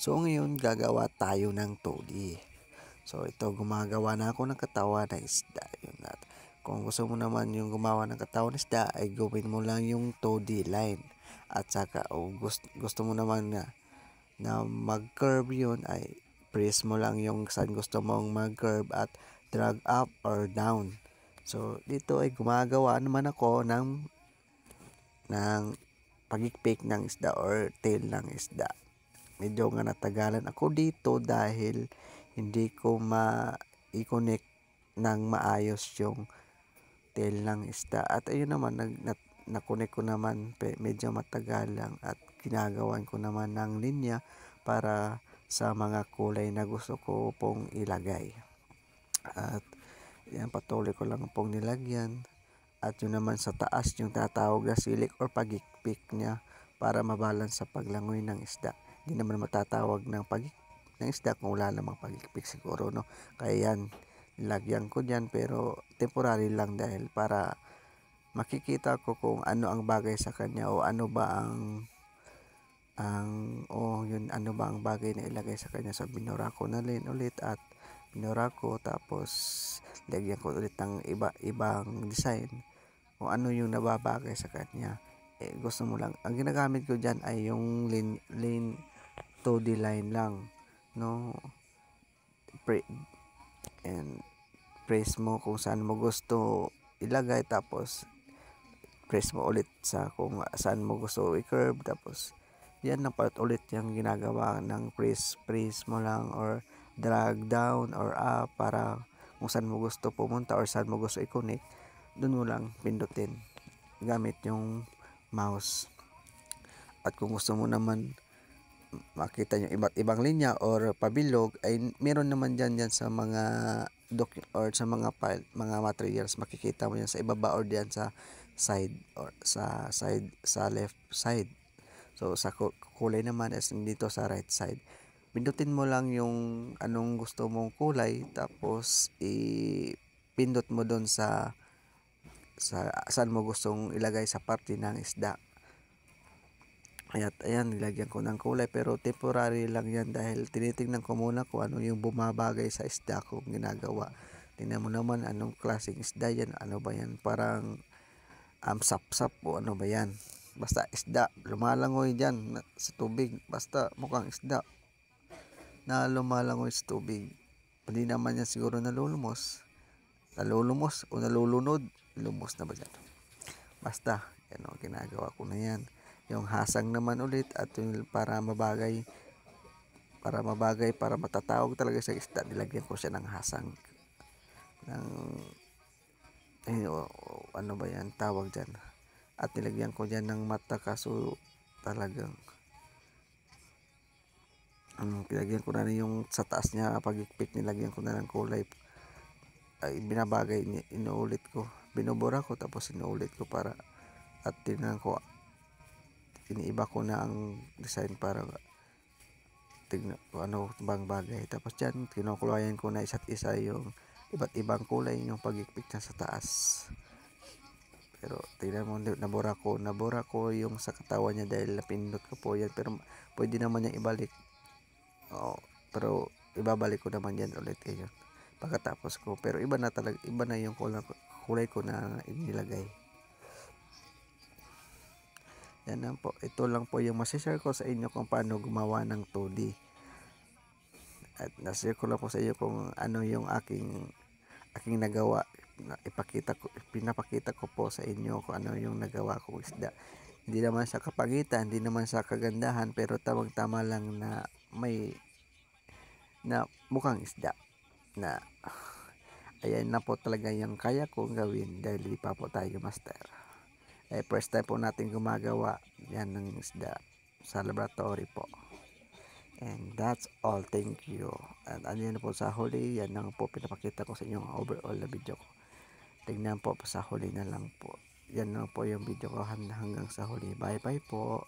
So ngayon gagawa tayo ng todi. So ito gumagawa na ako ng katawan ng isda. Yun at kung gusto mo naman yung gumawa ng katawan ng isda ay gawin mo lang yung todi line. At saka gusto mo naman na mag-curve yun ay press mo lang yung saan gusto mong mag-curve at drag up or down. So dito ay gumagawa naman ako ng pagikpik ng isda or tail ng isda. Medyo nga natagalan ako dito dahil hindi ko ma-connect ng maayos yung tail ng isda. At ayun naman, na-connect ko naman, medyo matagal lang at ginagawan ko naman ng linya para sa mga kulay na gusto ko pong ilagay. At yan, patuloy ko lang pong nilagyan. At yun naman sa taas yung tatawag na silik or pagikpik niya para mabalance sa paglangoy ng isda. Hindi naman matatawag ng ng isda kung wala namang pagikpik siguro, no? Kaya yan, nilagyan ko dyan pero temporary lang dahil para makikita ko kung ano ang bagay sa kanya o ano ba ano ba ang bagay na ilagay sa kanya. So binura ko na rin ulit at binura ko tapos lagyan ko ulit ng ibang design kung ano yung nababagay sa kanya. Gusto mo lang, ang ginagamit ko dyan ay yung lane 2D line lang, no? And press mo kung saan mo gusto ilagay tapos press mo ulit sa kung saan mo gusto i-curve tapos yan na part ulit yung ginagawa ng press mo lang or drag down or up para kung saan mo gusto pumunta or saan mo gusto i-connect doon mo lang pindutin gamit yung mouse. At kung gusto mo naman makita yung iba't ibang linya or pabilog ay meron naman dyan sa mga or sa mga file, mga materials makikita mo yan sa ibaba or diyan sa side or sa left side. So sa kulay naman is dito sa right side. Pindutin mo lang yung anong gusto mong kulay tapos ipindot mo doon sa saan mo gustong ilagay sa parte ng isda. Ayan, nilagyan ko ng kulay pero temporary lang yan dahil tinitingnan ko muna kung ano yung bumabagay sa isda kong ginagawa. Tingnan mo naman anong klaseng isda yan, ano ba yan, parang sapsap o ano ba yan. Basta isda, lumalangoy dyan sa tubig, basta mukhang isda na lumalangoy sa tubig. Hindi naman yan siguro nalulumos o nalulunod, lumos na ba dyan. Basta, yan o, ginagawa ko na yan. Yung hasang naman ulit at yung para matatawag talaga sa isda, nilagyan ko siya ng hasang. Ano ba yan, tawag dyan. At nilagyan ko dyan ng mata kaso talagang nilagyan ko na yung sa taas niya pagikpik, nilagyan ko na ng kulay. Ay binabagay, inuulit ko. Binubura ko tapos inuulit ko para at tingnan ko iniiba ko na ang design para tignan ko ano bang bagay. Tapos dyan, kinukulayan ko na isa't isa yung iba't ibang kulay yung pagikpik na sa taas. Pero tignan mo, nabura ko yung sa katawan niya dahil napindot ko po yan. Pero pwede naman niya ibalik. Oo, pero ibabalik ko naman yan ulit ngayon pagkatapos ko. Pero iba na yung kulay ko na inilagay. Yan lang po. Ito lang po yung masishare ko sa inyo kung paano gumawa ng 2D. At nashare ko lang po sa inyo kung ano yung aking nagawa. Pinapakita ko po sa inyo kung ano yung nagawa kong isda. Hindi naman sa kapagitan, hindi naman sa kagandahan, pero tamang-tama lang na na mukhang isda. Na ayan na po talaga yung kaya kong gawin dahil di pa po tayo master. First time po natin gumagawa yan ng isda sa laboratory po. And that's all. Thank you. At ano yan po sa huli, yan lang po pinapakita ko sa inyo ang overall na video ko. Tingnan po sa huli na lang po. Yan lang po yung video ko hanggang sa huli. Bye bye po.